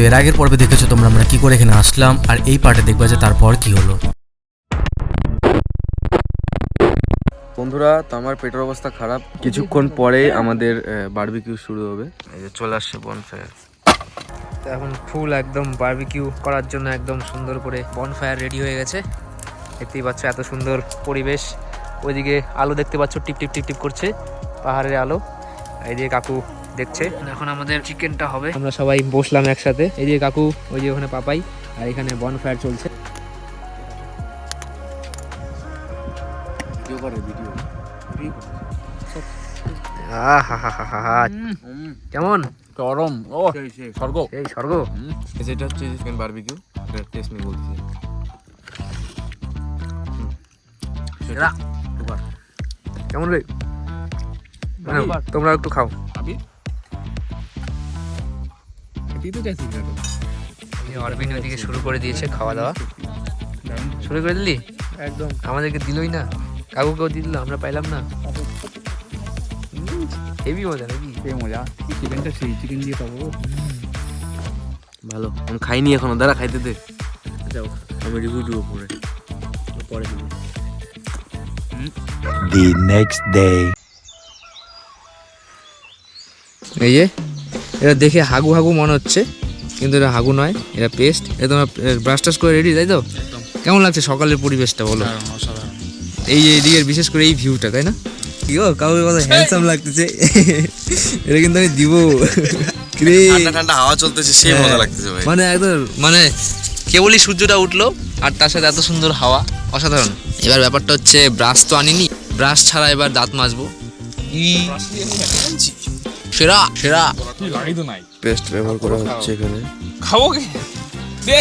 এর আগের পর্বে দেখেছো তোমরা আমরা কি করে এখানে আসলাম, আর এই পার্টে দেখবা যে তারপর কি হলো। বন্ধুরা, তো আমার পেটের অবস্থা খারাপ। কিছুক্ষণ পরে আমাদের বারবিকিউ শুরু হবে। এই যে চলে আসছে বনফায়ার। তো এখন ফুল একদম বারবিকিউ করার জন্য একদম সুন্দর করে বনফায়ার রেডি হয়ে গেছে। দেখতেই পাচ্ছ এত সুন্দর পরিবেশ। ওইদিকে আলো দেখতে পাচ্ছ, টিপ টিপ টিপ টিপ করছে পাহাড়ের আলো। এইদিকে কাকু দেখছে। এখন আমাদের চিকেনটা হবে। আমরা সবাই বসলাম একসাথে। এইদিকে কাকু, ওই যে ওখানে পাপাই, আর এখানে বনফায়ার চলছে। কেমন গরম, ও স্বর্গ, এই স্বর্গ। যেটা হচ্ছে চিকেন বারবিকিউ, এটা টেস্ট নিয়ে বলছি। কেমন রে? তোমরা একটু খাও। অরবিন ওইদিকে শুরু করে দিয়েছে খাওয়া দাওয়া। শুরু করে দিলি? একদম আমাদেরকে দিলই না, কাকুকেও দিল, আমরা পাইলাম না। হেভি মজা নাকি? মজা, চিকেনটা সেই চিকেন দিয়ে খাবো। ভালো, আমি খাইনি এখনো, দাঁড়া খাইতে দে। যাও, আমি রিভিউ দিব পরে দিব। The next day. এই যে এটা দেখে হাগু হাগু মনে হচ্ছে, কিন্তু এটা হাগু নয়, এটা পেস্ট। এটা তোমার ব্রাশ টাশ করে রেডি, তাই তো? কেমন লাগছে সকালের পরিবেশটা বলো? এই যে এদিকে বিশেষ করে এই ভিউটা, তাই না? কি গো, কাউকে কত হ্যান্ডসাম লাগতেছে। এটা কিন্তু আমি দিব। ঠান্ডা ঠান্ডা হাওয়া চলতেছে, সেই মজা লাগতেছে ভাই। মানে একদম মানে কেবলই সূর্যটা উঠলো আর তার সাথে এত সুন্দর হাওয়া, অসাধারণ। এবার ব্যাপারটা হচ্ছে ব্রাশ তো আনিনি, ব্রাশ ছাড়া এবার দাঁত মাজবো। সেরা সেরা পেস্ট ব্যবহার করা হচ্ছে এখানে। খাবো কি দে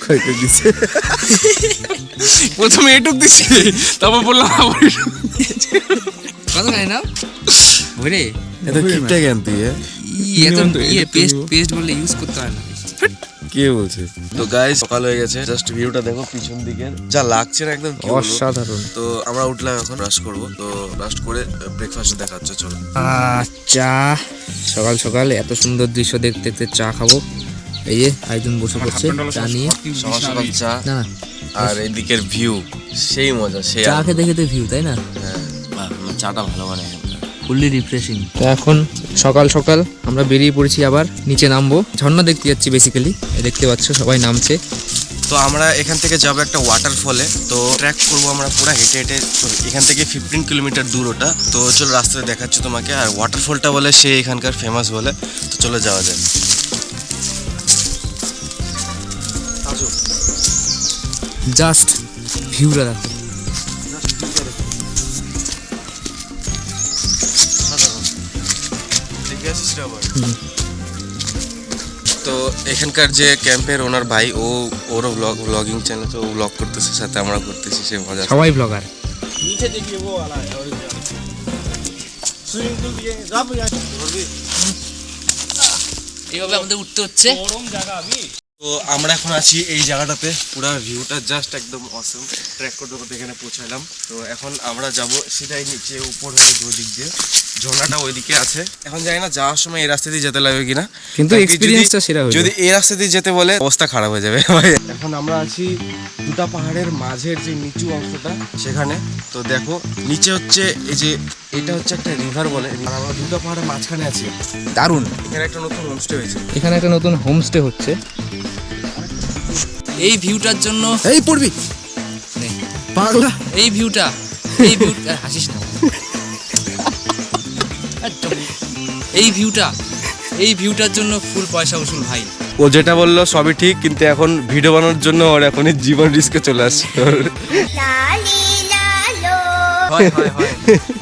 কয়টা দিছে? প্রথমে এটুক দিছি, তারপর বললাম আবার কত খাই না ওরে। এত কিপটা কেন তুই? এত পেস্ট বলে ইউজ করতে হয় না। কে বলছে? তো গাইস, সকাল হয়ে গেছে, জাস্ট ভিউটা দেখো পিছন দিকে, যা লাগছে না একদম অসাধারণ। তো আমরা উঠলাম, এখন ব্রাশ করব। তো ব্রাশ করে ব্রেকফাস্ট দেখাচ্ছে, চলো। চা, সকাল সকাল এত সুন্দর দৃশ্য দেখতে দেখতে চা খাবো। এই যে একজন বসে পড়ছে চা নিয়ে। সকাল সকাল চা, না না, আর এদিকের ভিউ সেই মজা, সেই চা খেতে খেতে ভিউ, তাই না? হ্যাঁ, চাটা ভালো মানে ফুললি রিফ্রেশিং। তো এখন সকাল সকাল আমরা বেরিয়ে পড়েছি, আবার নিচে নামবো। ঝর্ণা দেখতে যাচ্ছি বেসিক্যালি, দেখতে পাচ্ছ সবাই নামছে। তো আমরা এখান থেকে যাবো একটা ওয়াটারফলে। তো ট্র্যাক করবো আমরা পুরো হেঁটে হেঁটে। এখান থেকে 15 কিলোমিটার দূর ওটা। তো চলো রাস্তায় দেখাচ্ছি তোমাকে। আর ওয়াটারফলটা বলে সে এখানকার ফেমাস বলে। তো চলো যাওয়া যায়। জাস্ট ভিউটা দেখো। তো এখানকার যে ক্যাম্পের ওনার ভাই, ওরও ব্লগিং চ্যানেল, তো ও ব্লগ করতেছে, সাথে আমরা করতেছি, সে মজা। সবাই ব্লগার। এইভাবে আমাদের উঠতে হচ্ছে। তো আমরা এখন আছি এই জায়গাটাতে, পুরো ভিউটা জাস্ট একদম অসম। ট্র্যাক করতে করতে এখানে পৌঁছালাম। তো এখন আমরা যাব সিধাই নিচে, উপর হয়ে দুদিক দিয়ে ঝর্ণাটা ওইদিকে আছে। এখন জানি না যাওয়ার সময় এই রাস্তা দিয়ে যেতে লাগবে কিনা, কিন্তু এক্সপেরিয়েন্সটা সেরা হবে। যদি এই রাস্তা দিয়ে যেতে বলে অবস্থা খারাপ হয়ে যাবে ভাই। এখন আমরা আছি দুটা পাহাড়ের মাঝের যে নিচু অংশটা, সেখানে। তো দেখো নিচে হচ্ছে এই যে, এটা হচ্ছে একটা রিভার বলে, আর আমরা দুটা পাহাড়ের মাঝখানে আছি। দারুণ। এখানে একটা নতুন হোমস্টে হয়েছে। এখানে একটা নতুন হোমস্টে হচ্ছে। এই ভিউটার জন্য এই পড়বি পাগলা, এই ভিউটা হাসিস না। এই ভিউটার জন্য ফুল পয়সা উসুল ভাই। ও যেটা বললো সবই ঠিক, কিন্তু এখন ভিডিও বানানোর জন্য ওর এখনই জীবন রিস্কে চলে আসছে।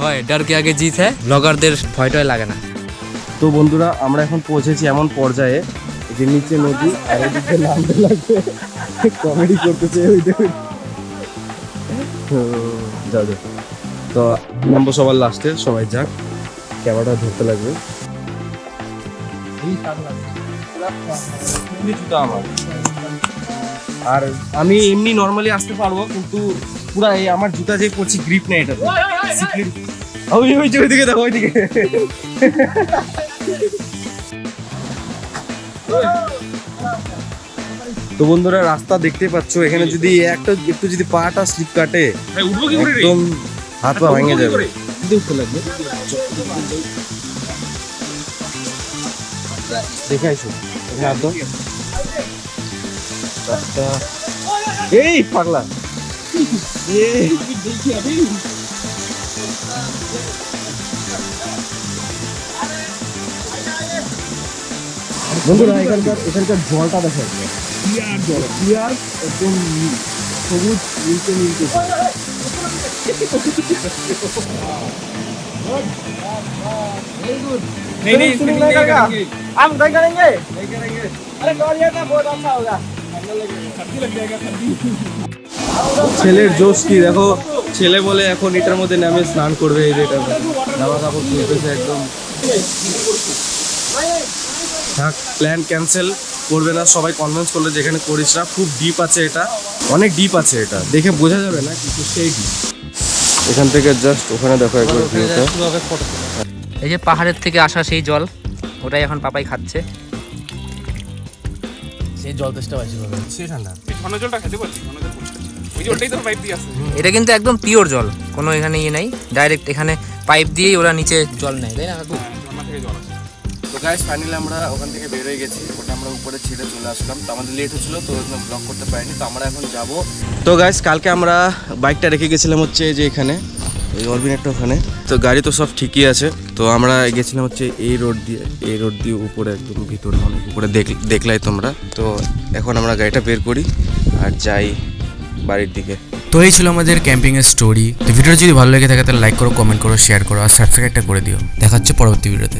হয় ডর কে আগে জিত হ্যাঁ, ব্লগারদের ভয়টাই লাগে না। তো বন্ধুরা, আমরা এখন পৌঁছেছি এমন পর্যায়ে যে নিচে নদী, আর এদিকে নামতে লাগবে, কমেডি করতেছে যাও। তো নামবো সবার লাস্টে, সবাই যাক, ক্যামেরাটা ধরতে লাগবে। আর আমি এমনি নর্মালি আসতে পারবো, কিন্তু পুরা এই আমার জুতা যে পড়ছি গ্রিপ নেই এটা। ওইদিকে দেখো, ওইদিকে তো বন্ধুরা রাস্তা দেখতে পাচ্ছ, এখানে যদি একটু যদি পাটা স্লিপ কাটে ভাই উঠবো কি করে রে? একদম হাত পা ভেঙে যাবে। দেখে আইসো এখানে একদম রাস্তা। এই পাগলা এই বন্ধুরা এখানকার জলটা দেখা যাচ্ছে ক্লিয়ার একদম সবুজ নীলকে নীলকে। नहीं नहीं स्विमिंग नहीं करेंगे हम नहीं करेंगे। नहीं करेंगे अरे कर ना बहुत अच्छा होगा। सर्दी लग जाएगा सर्दी ছেলের জোশ কি দেখো, ছেলে বলে এখন এটার মধ্যে নামে স্নান করবে। এই যে এটা জামা কাপড় খুলতেছে একদম। থাক, প্ল্যান ক্যান্সেল করবে না, সবাই কনভিন্স করলো যেখানে করিস না। খুব ডিপ আছে এটা, অনেক ডিপ আছে এটা, দেখে বোঝা যাবে না কিন্তু সেই ডিপ। এখান থেকে জাস্ট ওখানে দেখো একবার ভিউটা। এই যে পাহাড়ের থেকে আসা সেই জল, ওটাই এখন পাপাই খাচ্ছে। সেই জল তেষ্টা পাইছি ভাবে, সে ঠান্ডা। ঘন জলটা খেতে পারছি, ঘন জল পরিষ্কার। ওই জলটাই তো পাইপ দিয়ে আসে। এটা কিন্তু একদম পিওর জল, কোনো এখানে ইয়ে নাই, ডাইরেক্ট এখানে পাইপ দিয়েই ওরা নিচে জল নেয়, তাই না কাকু? ঝর্ণা থেকে জল আসে। তো গাইস ফাইনালি আমরা ওখান থেকে বের হয়ে গেছি, ওটা আমরা উপরে ছেড়ে চলে আসলাম। তো আমাদের লেট হচ্ছিল, তো ওখানে ব্লগ করতে পারিনি। তো আমরা এখন যাব। তো গাইস কালকে আমরা বাইকটা রেখে গেছিলাম হচ্ছে যে এখানে এই অরবিনেটটা ওখানে। তো গাড়ি তো সব ঠিকই আছে। তো আমরা গেছিলাম হচ্ছে এই রোড দিয়ে উপরে একদম ভিতরে অনেক উপরে দেখলাই তোমরা। তো এখন আমরা গাড়িটা বের করি আর যাই বাড়ির দিকে। তো এই ছিল আমাদের ক্যাম্পিং এর স্টোরি। তো ভিডিওটা যদি ভালো লেগে থাকে তাহলে লাইক করো, কমেন্ট করো, শেয়ার করো আর সাবস্ক্রাইবটা করে দিও। দেখা হচ্ছে পরবর্তী ভিডিওতে।